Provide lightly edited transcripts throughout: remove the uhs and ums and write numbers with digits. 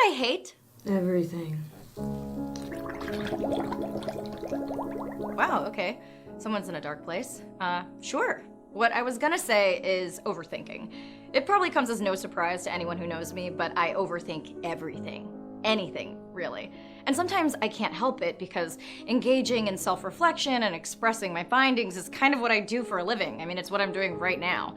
what I hate? Everything. Wow, okay. Someone's in a dark place. Sure. What I was gonna say is overthinking. It probably comes as no surprise to anyone who knows me, but I overthink everything. Anything, really. And sometimes I can't help it because engaging in self-reflection and expressing my findings is kind of what I do for a living. I mean, it's what I'm doing right now.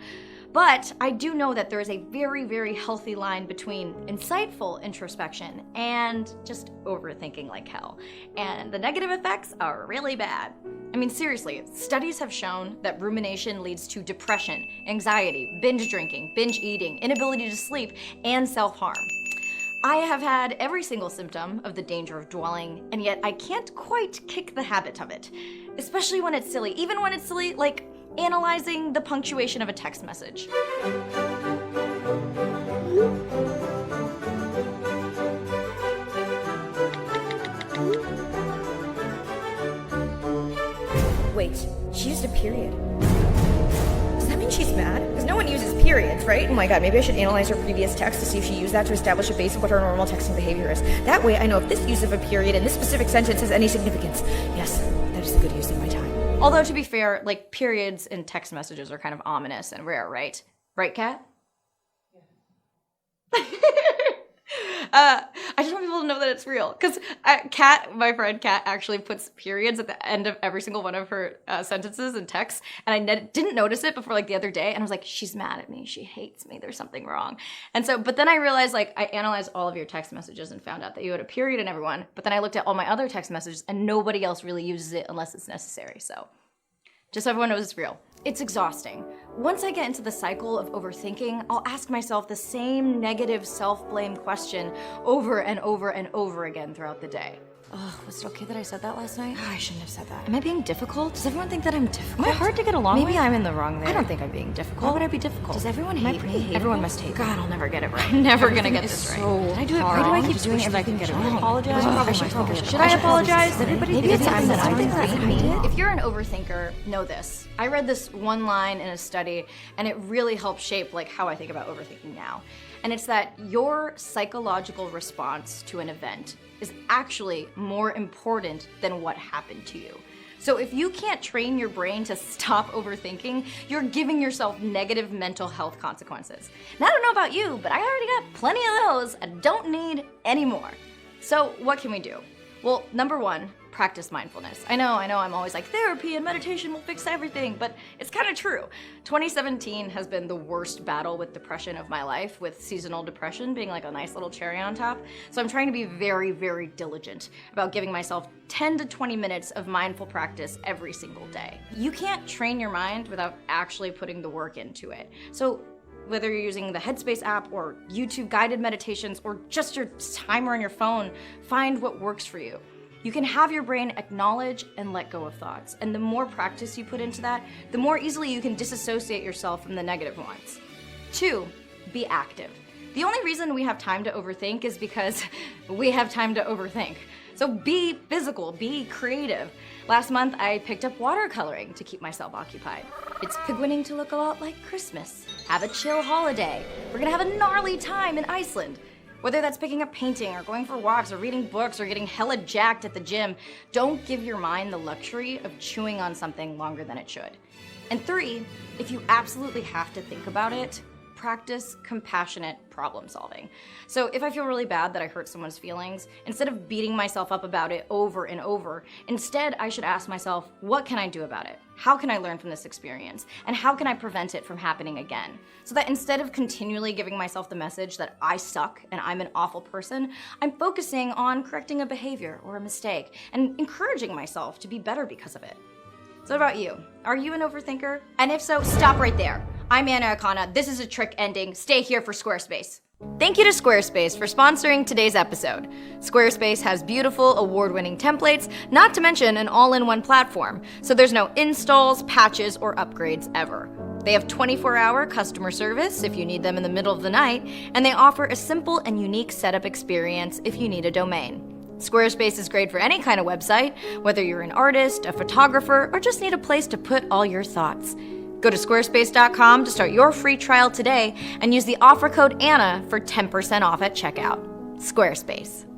But I do know that there is a very, very healthy line between insightful introspection and just overthinking like hell. And the negative effects are really bad. I mean, seriously, studies have shown that rumination leads to depression, anxiety, binge drinking, binge eating, inability to sleep, and self-harm. I have had every single symptom of the danger of dwelling, and yet I can't quite kick the habit of it. Especially when it's silly. Even when it's silly, like analyzing the punctuation of a text message. Wait, she used a period. Does that mean she's mad? Because no one uses periods, right? Oh my god, maybe I should analyze her previous text to see if she used that to establish a base of what her normal texting behavior is. That way I know if this use of a period in this specific sentence has any significance. Yes, that is a good use of my time. Although, to be fair, like, periods in text messages are kind of ominous and rare, right? Right, Kat? Yeah. I just want people to know that it's real. Because Kat, my friend Kat, actually puts periods at the end of every single one of her sentences and texts. And I didn't notice it before, like, the other day. And I was like, she's mad at me. She hates me. There's something wrong. And so, but then I realized, like, I analyzed all of your text messages and found out that you had a period in everyone. But then I looked at all my other text messages and nobody else really uses it unless it's necessary. So just so everyone knows it's real. It's exhausting. Once I get into the cycle of overthinking, I'll ask myself the same negative self-blame question over and over and over again throughout the day. Oh, was it okay that I said that last night? Oh, I shouldn't have said that. Am I being difficult? Does everyone think that I'm difficult? Am I hard to get along with? Maybe I'm in the wrong there. I don't think I'm being difficult. Why would I be difficult? Does everyone Am I hate pretty me? hateable? Everyone must hate me. God, I'll never get it right. I'm never gonna get this right. Did I do it Why wrong? do I keep doing it if I can get it wrong? Apologize? Should I apologize? Everybody Maybe thinks it's I'm something that that I I did. If you're an overthinker, know this. I read this one line in a study, and it really helped shape like how I think about overthinking now. And it's that your psychological response to an event is actually more important than what happened to you. So if you can't train your brain to stop overthinking, you're giving yourself negative mental health consequences. And I don't know about you, but I already got plenty of those and don't need any more. So what can we do? Well, number one, practice mindfulness. I know, I'm always like, therapy and meditation will fix everything, but it's kind of true. 2017 has been the worst battle with depression of my life, with seasonal depression being like a nice little cherry on top. So I'm trying to be very, very diligent about giving myself 10 to 20 minutes of mindful practice every single day. You can't train your mind without actually putting the work into it. So whether you're using the Headspace app or YouTube guided meditations or just your timer on your phone, find what works for you. You can have your brain acknowledge and let go of thoughts. And the more practice you put into that, the more easily you can disassociate yourself from the negative ones. 2, be active. The only reason we have time to overthink is because we have time to overthink. So be physical, be creative. Last month, I picked up watercoloring to keep myself occupied. It's beginning to look a lot like Christmas. Have a chill holiday. We're gonna have a gnarly time in Iceland. Whether that's picking up painting or going for walks or reading books or getting hella jacked at the gym, don't give your mind the luxury of chewing on something longer than it should. And 3, if you absolutely have to think about it, practice compassionate problem solving. So if I feel really bad that I hurt someone's feelings, instead of beating myself up about it over and over, instead I should ask myself, what can I do about it? How can I learn from this experience? And how can I prevent it from happening again? So that instead of continually giving myself the message that I suck and I'm an awful person, I'm focusing on correcting a behavior or a mistake and encouraging myself to be better because of it. So what about you? Are you an overthinker? And if so, stop right there. I'm Anna Akana. This is a trick ending. Stay here for Squarespace. Thank you to Squarespace for sponsoring today's episode. Squarespace has beautiful, award-winning templates, not to mention an all-in-one platform, so there's no installs, patches, or upgrades ever. They have 24-hour customer service if you need them in the middle of the night, and they offer a simple and unique setup experience if you need a domain. Squarespace is great for any kind of website, whether you're an artist, a photographer, or just need a place to put all your thoughts. Go to squarespace.com to start your free trial today and use the offer code ANNA for 10% off at checkout. Squarespace.